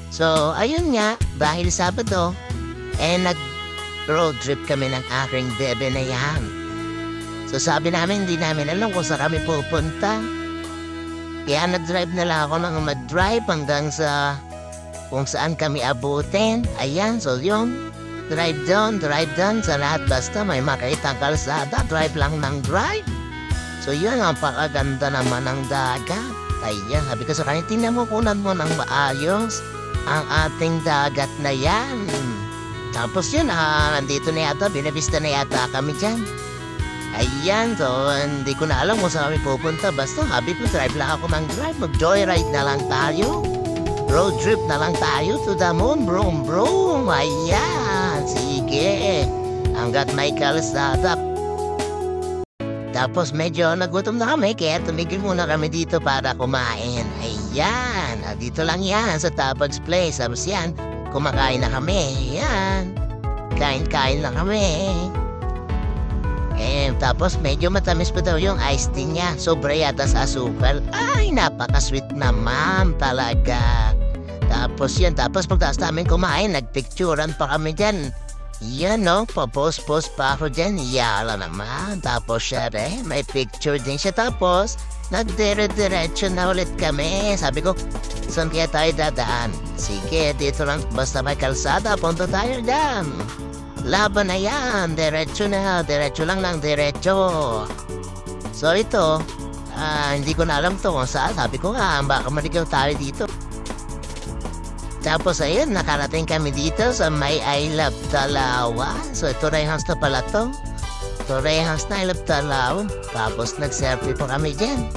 So, ayun nga, dahil Sabado, nag-road trip kami ng aking bebe na yan. So, sabi namin, hindi namin alam kung saan kami pupunta. Kaya nag-drive na lang ako ng mag-drive hanggang sa kung saan kami abutin. Ayan, so yun. Drive down sa lahat. Basta may makita ang kalsada, drive lang ng drive. So yun, ang pakaganda naman ng dagat. Ayan, sabi ko sa kanya, tingnan mo, kunan mo ng maayos ang ating dagat na yan. Tapos yun, nandito na yata, binabista na yata kami dyan. Ayan, so hindi ko na alam kung saan kami pupunta. Basta sabi ko, drive lang ako ng drive. Mag-joyride na lang tayo. Road trip na lang tayo to the moon, broom, broom. Ayan, sige. Hanggat may kalsada. Tapos medyo nagutom na kami, kaya tumigil muna kami dito para kumain. Ayan, dito lang yan sa Tabag's Place. Tapos yan, kumakain na kami. Ayan, kain-kain na kami. Tapos medyo matamis pa daw yung iced tea niya. Sobra yata sa asukal. Ay, napaka-sweet naman talaga. Tapos yan, tapos pagtaas namin kumain, nagpicturan pa kami dyan. Yan no, pa-post-post pa ako dyan. Yala naman. Tapos siya rin, may picture din siya. Tapos, nagdire-diretso na ulit kami. Sabi ko, saan kaya tayo dadaan? Sige, dito lang, basta may kalsada, punta tayo dyan. Laban na yan, diretso na, diretso lang ng diretso. So ito, hindi ko na alam to kung saan. Sabi ko nga, baka maligaw tayo dito. Tapos ayun, nakarating kami dito sa may I Love Talawan. So ito na yung house na pala to. Ito na yung house na I Love Talawan. Tapos nag-selfie pa kami dyan.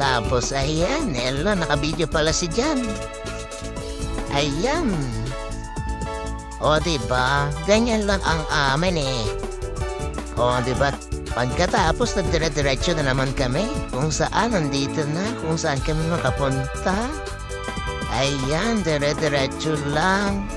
Tapos ayan, hello, nakabideo pala si Jan. Ayan. O diba, ganyan lang ang amin eh. O diba, pagkatapos nagdire-diretso na naman kami. Kung saan, nandito na, kung saan kami makapunta. Ayan, dire-diretso lang.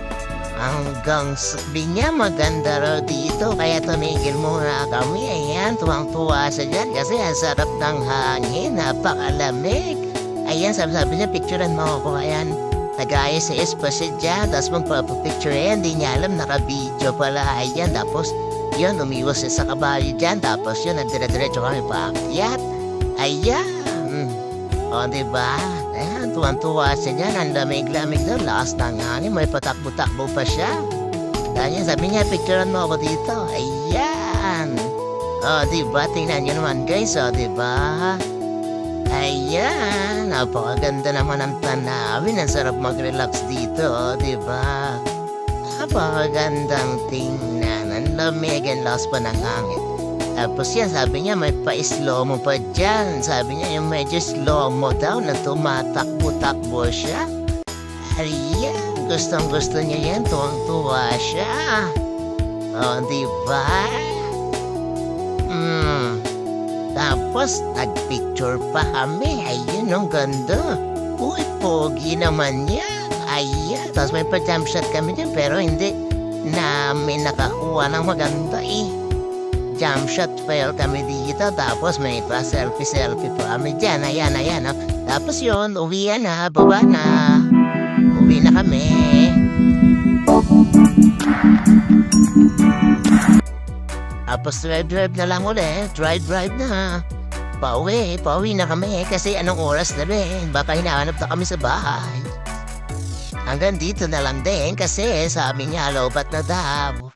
Hanggang sabi niya, maganda raw dito. Kaya tumigil muna kami. Ayan, tuwang-tuwa siya dyan. Kasi ang sarap ng hangin, napakalamig. Ayan, sabi niya, picturean mo ako. Ayan, nag-ayos sa espasya dyan. Tapos magpapapicture yan, hindi niya alam, naka-video pala. Ayan, tapos yun, umiwas siya sa kabayo dyan. Tapos yun, nagdire-diretso kami paakyat. Ayan. O, diba? Ayan, tuwan-tuwa siya dyan. Ang lamig-lamig daw. Lakas ng hangin. May patakbo-takbo pa siya. Dahil sabi niya, picturean mo ako dito. Ayan. O, diba? Tingnan nyo naman, guys. O, diba? Ayan. Napakaganda naman ang tanawin. Ang sarap mag-relax dito. O, diba? Napakagandang tingnan. Ang lamig and lakas pa ng hangin. Tapos yan, sabi niya, may pa-slow mo pa dyan. Sabi niya, yung medyo slow mo daw na tumatakbo-takbo siya. Ayan, gustong-gusto niya yan. Tuwang-tuwa siya. O, diba? Tapos, nag-picture pa kami. Ayun, ang ganda. Uy, pogi naman yan. Ayan, tapos may pa-jump shot kami dyan. Pero hindi namin nakakuha ng maganda eh. Jump shot fail kami dito. Tapos may pa-selfie pa kami dyan. Ayan, ayan. Oh. Tapos yun, uwi na, baba na. Uwi na kami. Tapos drive na lang ulit. Drive na. Pauwi na kami. Kasi anong oras na rin. Baka hinahanap na kami sa bahay. Hanggang dito na lang din. Kasi sabi niya, lobat na daw.